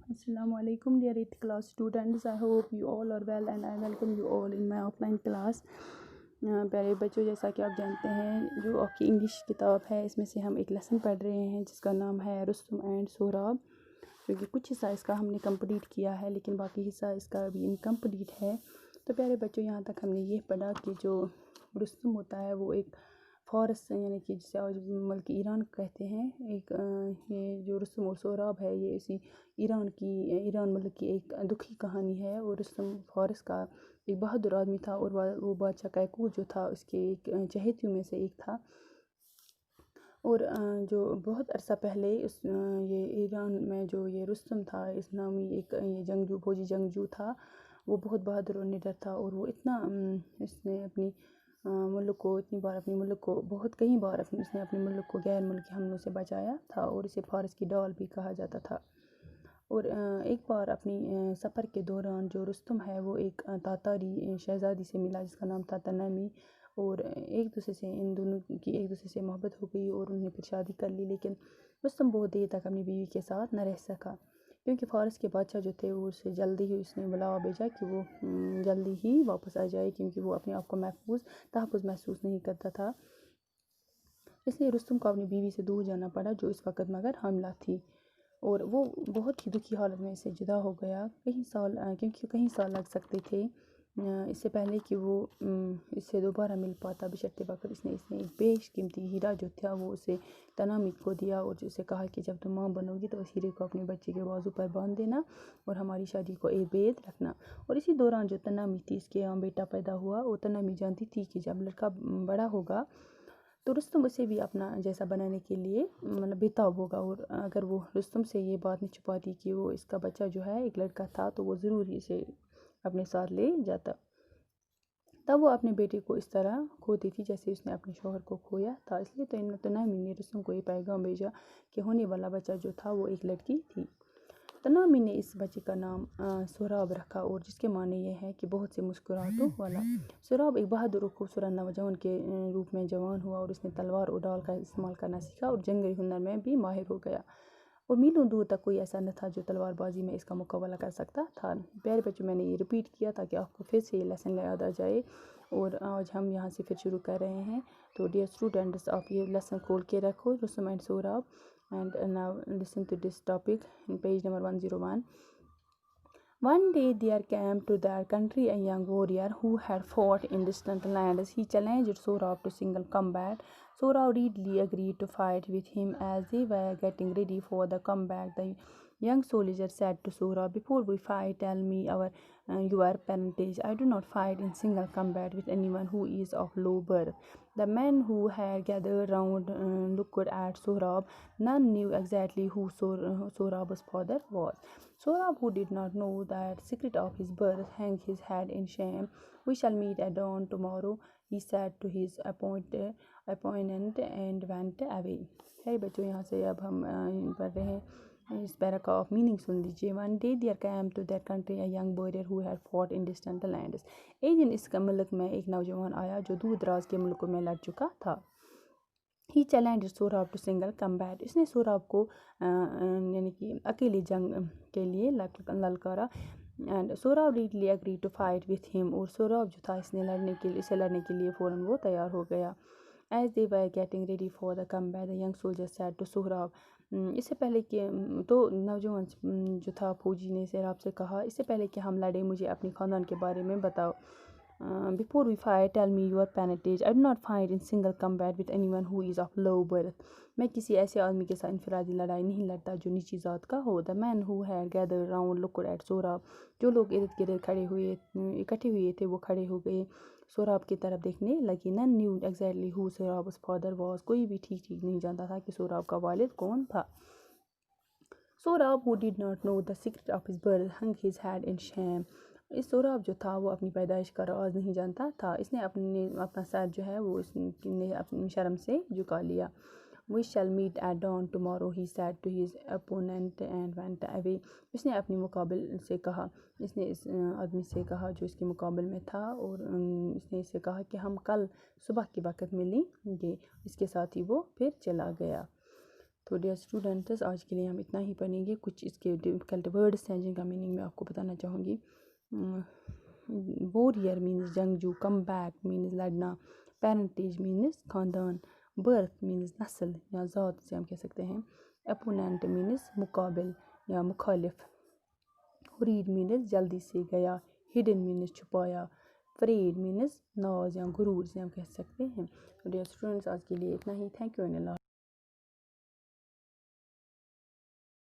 Assalamu alaikum dear 8th class students. I hope you all are well and I welcome you all in my offline class. प्यारे बच्चों, जैसा कि आप जानते हैं जो आपकी इंग्लिश किताब है इसमें से हम एक लेसन पढ़ रहे हैं जिसका नाम है रुस्तम एंड सोहराब, क्योंकि कुछ हिस्सा इसका हमने कंप्लीट किया है लेकिन बाकी हिस्सा इसका अभी इनकम्प्लीट है। तो प्यारे बच्चों, यहाँ तक हमने ये पढ़ा कि जो रुस्तम होता है वो एक फ़ारस यानी कि जिसे आज मुल्क ईरान कहते हैं, एक ये जो रुस्तम और सोहराब है ये इसी ईरान मुल्क की एक दुखी कहानी है। और रुस्तम फ़ारस का एक बहादुर आदमी था और वो बादशाह कैकूर जो था उसके एक चहेतियों में से एक था। और जो बहुत अरसा पहले ये ईरान में जो ये रुस्तम था इस नामी एक ये फौजी जंगजू था, वो बहुत बहादुर और निडर था। और वो इतना इसने अपनी मुल्क को कई बार इसने अपने मुल्क को गैर मुल्की हमलों से बचाया था और इसे फ़ारस की डॉल भी कहा जाता था। और एक बार अपनी सफ़र के दौरान जो रुस्तम है वो एक तातारी शहज़ादी से मिला जिसका नाम था तनामी। और इन दोनों की एक दूसरे से मोहब्बत हो गई और उन्होंने फिर शादी कर ली। लेकिन रुस्तम बहुत देर तक अपनी बीवी के साथ न रह सका, क्योंकि फ़ारस के बादशाह जो थे वो उससे जल्दी ही उसने बुलावा भेजा कि वो जल्दी ही वापस आ जाए, क्योंकि वो अपने आप को तहफ़्फ़ुज़ महसूस नहीं करता था। इसलिए रुस्तम को अपनी बीवी से दूर जाना पड़ा, जो इस वक्त मगर हामिला थी। और वो बहुत ही दुखी हालत में इससे जुदा हो गया क्योंकि कई साल लग सकते थे इससे पहले कि वो इससे दोबारा मिल पाता। बशर्ते वक्त इसने एक बेशकीमती हीरा जो था वो उसे तनामी को दिया और उसे कहा कि जब तुम माँ बनोगी तो उस हीरे को अपने बच्चे के बाजू पर बांध देना और हमारी शादी को बेद रखना। और इसी दौरान जो तनामी थी इसके यहाँ बेटा पैदा हुआ और तनामी जानती थी कि जब लड़का बड़ा होगा तो रुस्तम उसे भी अपना जैसा बनाने के लिए मतलब बेताब होगा। और अगर वो रुस्तम से ये बात नहीं छुपाती कि वो इसका बच्चा जो है एक लड़का था तो वो ज़रूर ही इसे अपने साथ ले जाता। तब वो अपने बेटे को इस तरह खोती थी जैसे उसने अपने शौहर को खोया था। इसलिए तो तनामी ने रुस्तम को ये पैगाम भेजा कि होने वाला बच्चा जो था वो एक लड़की थी। तनामी ने इस बच्चे का नाम सोहराब रखा, और जिसके माने ये है कि बहुत से मुस्कुराहटों वाला। सोहराब एक बहादुर और खूबसूरत नौजवान के रूप में जवान हुआ और उसने तलवार और ढाल का इस्तेमाल करना सीखा और जंगी हुनर में भी माहिर हो गया। और मीलों दूर तक कोई ऐसा न था जो तलवारबाजी में इसका मुकाबला कर सकता था। प्यारे बच्चों, मैंने ये रिपीट किया ताकि आपको फिर से ये लेसन याद आ जाए। और आज हम यहाँ से फिर शुरू कर रहे हैं। तो डियर स्टूडेंट्स, आप ये लेसन खोल के रखो, Rustam and Sohrab, and now listen to this topic in page number 101. One day there came to their country a young warrior who had fought in distant lands. He challenged Sohrab to single combat. Sohrab readily agreed to fight with him. As they were getting ready for the combat, the young soldier said to Sohrab, "Before we fight, tell me your parentage. I do not fight in single combat with anyone who is of low birth." The men who had gathered round looked at Sohrab. None knew exactly who Sohrab's father was. Sohrab, who did not know that secret of his birth, hung his head in shame. "We shall meet at dawn tomorrow," he said to his opponent and went away. है बच्चों, यहाँ से अब हम पढ़ रहे हैं इस पैरा का ऑफ मीनिंग सुन लीजिए। One day there came to that country a young warrior who had fought in distant lands. एक दिन इस मुल्क में एक नौजवान आया जो दूर दराज के मुल्कों में लड़ चुका था। He challenge Sohrab to single combat. इसने सोहराब को यानी कि अकेली जंग के लिए ललकारा। And Sohrab readily agree to fight with him. और सोहराब जो था इसे लड़ने के लिए फ़ौरन वो तैयार हो गया। As they were getting ready for the combat, the young soldier said to Sohrab. इससे पहले कि तो नौजवान जो था फौजी ने सोहराब से कहा, इससे पहले कि हम लड़े मुझे अपने ख़ानदान के बारे में बताओ। Before we fight, tell me your parentage. I do not fight in single combat with anyone who is of low birth. मैं किसी ऐसे आदमी के साथ इनफरादी लड़ाई नहीं लड़ता जो नीची ज़ात का हो। The men who had gathered round looked at Sohrab. जो लोग इर्द गिर्द इकट्ठे हुए थे वो खड़े हो गए, सोहराब की तरफ देखने लगे। None knew exactly who Sohrab's father was. कोई भी ठीक नहीं जानता था कि सोहराब का वालिद कौन था। Sohrab, who did not know the secret of his birth, hung his head in shame. इस सोहराब जो था वो अपनी पैदाइश का राज नहीं जानता था। इसने अपना सर जो है वो इसने अपनी शर्म से झुका लिया। We shall meet at dawn tomorrow, he said to his opponent and went away. इसने अपने मुकाबिल से कहा, इसने इस आदमी से कहा जो इसके मुकाबिल में था, और इसने इससे कहा कि हम कल सुबह के वक़्त मिलेंगे। इसके साथ ही वो फिर चला गया। تو ڈیئر اسٹوڈنٹس آج کے لیے ہم اتنا ہی پڑھیں گے. کچھ اس کے ڈیفیکلٹ ورڈس ہیں جن کا میننگ میں آپ کو بتانا چاہوں گی. ووریئر مینز جنگجو, کم بیک مینز لڑنا, پیرنٹیج مینز خاندان, برتھ مینز نسل یا ذات سے ہم کہہ سکتے ہیں, اپوننٹ مینز مقابل یا مخالف, ریڈ مینز جلدی سے گیا, ہڈن مینز چھپایا, فریڈ مینز ناز یا غرور سے ہم کہہ سکتے ہیں. ڈیئر اسٹوڈنٹس آج کے لیے اتنا ہی. Thank you and Allah.